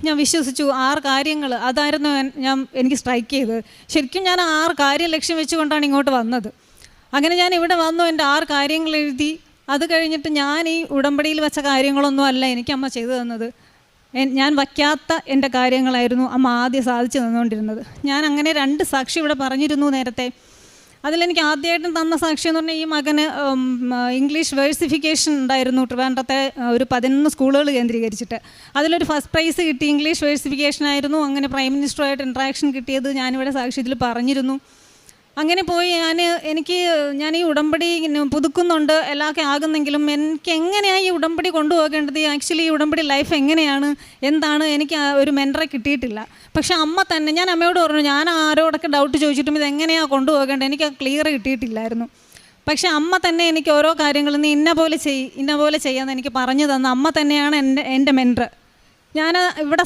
ഞാൻ വിശ്വസിച്ചു. 6 കാര്യങ്ങൾ അതായിരുന്നു എനിക്ക് സ്ട്രൈക്ക് ചെയ്തത്. ശരിക്കും ഞാൻ 6 കാര്യം ലക്ഷ്യം വെച്ചുകൊണ്ടാണ് ഇങ്ങോട്ട് വന്നത്. അങ്ങനെ ഞാൻ ഇവിടെ വന്നു, എൻ്റെ 6 കാര്യങ്ങൾ എഴുതി. അത് കഴിഞ്ഞിട്ട് ഞാൻ ഈ ഉടമ്പടിയിൽ വെച്ച കാര്യങ്ങളൊന്നും അല്ല എനിക്ക് അമ്മ ചെയ്തു തന്നത്. ഞാൻ വയ്ക്കാത്ത എൻ്റെ കാര്യങ്ങളായിരുന്നു അമ്മ ആദ്യം സാധിച്ചു തന്നുകൊണ്ടിരുന്നത്. ഞാൻ അങ്ങനെ 2 സാക്ഷി ഇവിടെ പറഞ്ഞിരുന്നു നേരത്തെ. അതിലെനിക്ക് ആദ്യമായിട്ടും തന്ന സാക്ഷി എന്ന് പറഞ്ഞാൽ ഈ മകന് ഇംഗ്ലീഷ് വേഴ്സിഫിക്കേഷൻ ഉണ്ടായിരുന്നു ട്രിവാൻഡ്രത്തെ ഒരു 11 സ്കൂളുകൾ കേന്ദ്രീകരിച്ചിട്ട്. അതിലൊരു ഫസ്റ്റ് പ്രൈസ് കിട്ടി, ഇംഗ്ലീഷ് വേഴ്സിഫിക്കേഷൻ ആയിരുന്നു. അങ്ങനെ പ്രൈം മിനിസ്റ്ററുമായിട്ട് ഇൻട്രാക്ഷൻ കിട്ടിയത് ഞാനിവിടെ സാക്ഷ്യത്തിൽ പറഞ്ഞിരുന്നു. അങ്ങനെ പോയി ഞാൻ ഈ ഉടമ്പടി പുതുക്കുന്നുണ്ട്, എല്ലാമൊക്കെ ആകുന്നെങ്കിലും എനിക്ക് എങ്ങനെയാണ് ഈ ഉടമ്പടി കൊണ്ടുപോകേണ്ടത്, ആക്ച്വലി ഈ ഉടമ്പടി ലൈഫ് എങ്ങനെയാണ് എന്താണ് എനിക്ക് ഒരു മെൻറ്ററെ കിട്ടിയിട്ടില്ല. പക്ഷെ അമ്മ തന്നെ, ഞാൻ അമ്മയോട് പറഞ്ഞു, ഞാൻ ആരോടൊക്കെ ഡൗട്ട് ചോദിച്ചിട്ടും ഇതെങ്ങനെയാണ് കൊണ്ടുപോകേണ്ടത് എനിക്ക് ക്ലിയർ കിട്ടിയിട്ടില്ലായിരുന്നു. പക്ഷെ അമ്മ തന്നെ എനിക്ക് ഓരോ കാര്യങ്ങളും നീ ഇന്ന പോലെ ചെയ്യാമെന്ന് എനിക്ക് പറഞ്ഞു തന്ന അമ്മ തന്നെയാണ് എൻ്റെ മെൻറ്റർ. ഞാൻ ഇവിടെ